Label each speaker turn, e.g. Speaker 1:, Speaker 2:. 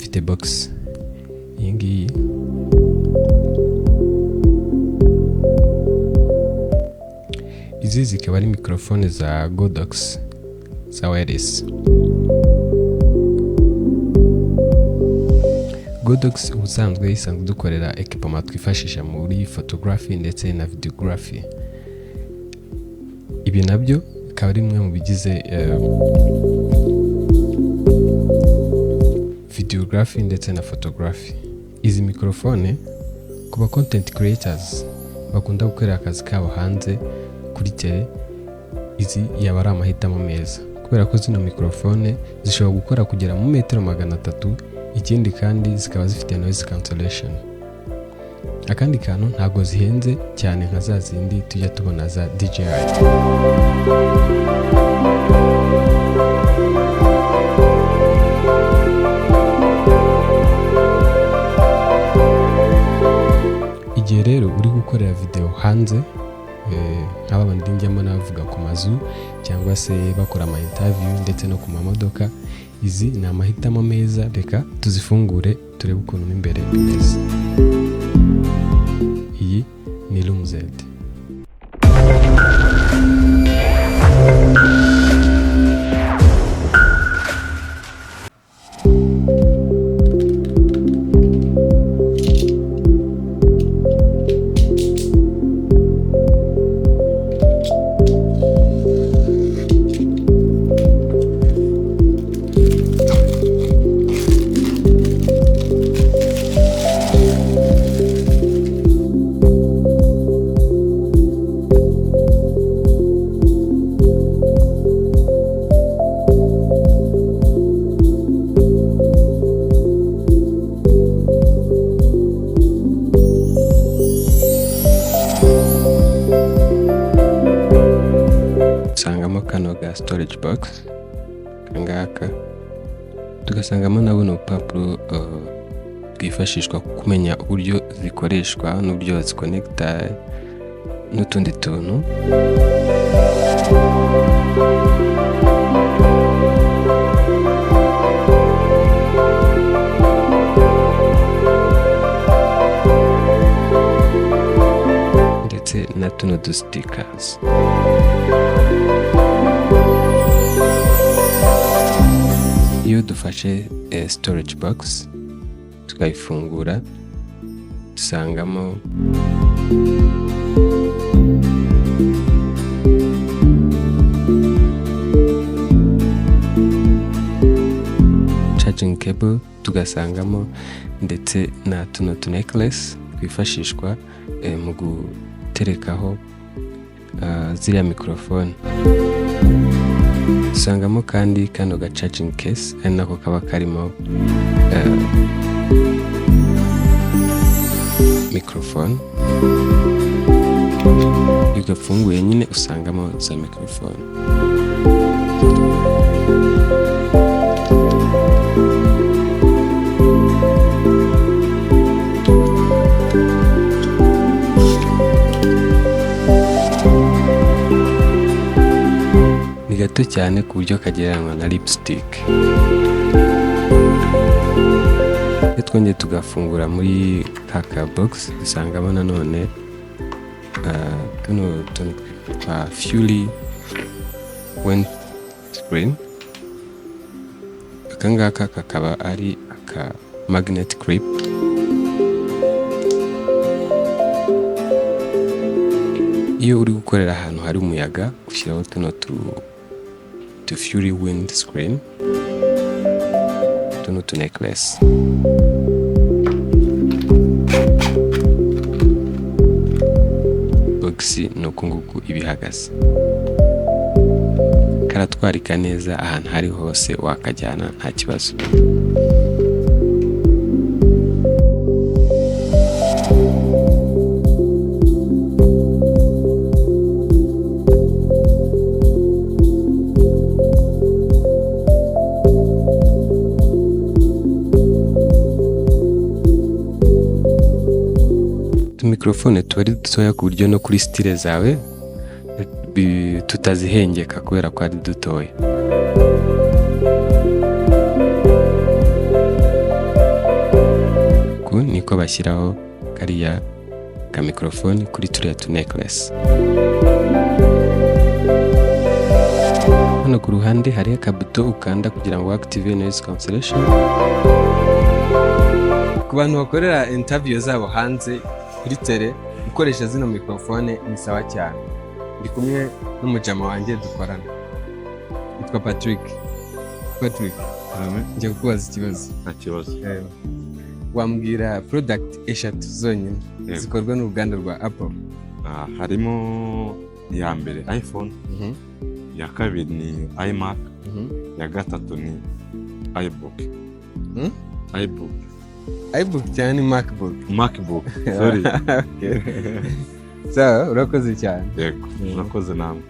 Speaker 1: ifite box iyi ngiyi. Izi zikaba ari mikrofone za Godox za wireless. Godox ubusanzwe isanzwe dukorera equipment twifashisha muri photography ndetse na videography. Ibi nabyo akaba ari imwe mu bigize videography ndetse na photography. Izi mikrofone kuba content creators bakunda gukorera akazi kabo hanze kuri tele, izi yaba ari amahitamo meza kubera ko zino mikrofone zishobora gukora kugera mu metero 300. Ikindi kandi zikaba zifite noise cancellation. Akandi kantu ntago zihenze cyane nka za zindi tujya tubona za DJI. Igihe rero uri gukorera video hanze nk'aba bandi njyamo navuga ku mazu cyangwa se bakora ama interview ndetse no ku mamodoka, izi ni amahitamo meza. Reka tuzifungure turebe ukuntu imbere bimeze. Iyi ni Room Z. Sangamo kano ga storage box kangaka, tugasangamo na buno bupapuro bwifashishwa kumenya uburyo zikoreshwa n'uburyo ziconnecta n'utundi tuntu. Ndetse na tuno du stickers. Iyo dufashe storage box tukayifungura dusangamo charging cable, tugasangamo ndetse na tuno tu necklace twifashishwa mu guterekaho ziriya mikrofone. Dusangamo kandi kano ga charging case ari nako kaba karimo mikrofone. Iyo gafunguye nyine usangamo za mikrofone. Gato cyane ku buryo kagereranywa na lipstick. Iyo twongeye tugafungura muri kaka box dusangamo nanone tuno twa Fury windscreen. Akangaka kakaba ari aka magnet clip. Iyo uri gukorera ahantu hari umuyaga ushyiraho tuno tu Fury windscreen, tuno tu necklace. Box nuko nguko ibihagaze. Karatwarika neza ahantu hari hose wakajyana nta kibazo. Mikrofone tuwari dutoya ku buryo no kuri style zawe tutazihengeka kubera ko ari dutoya. bashyiraho kariya ka mikorofone kuri turiya tu necklace. Hano ku ruhande hariho akabuto ukanda kugira ngo active noise cancellation. Ku bantu bakorera interview zabo hanze kuri tele, gukoresha zino mikorofone ni sawa cyane. Ndi kumwe n'umujama wanjye dukorana, yitwa Patrick. Njye kukubaza ikibazo.
Speaker 2: Nta kibazo.
Speaker 1: Wambwira product eshatu zonyine zikorwa n'uruganda rwa Apple?
Speaker 2: Harimo iya mbere iPhone, iya kabiri ni iMac, iya gatatu ni iBook.
Speaker 1: iBook cyane ni
Speaker 2: MacBook. Sorry.
Speaker 1: So, urakoze cyane.
Speaker 2: Yego, urakoze namwe.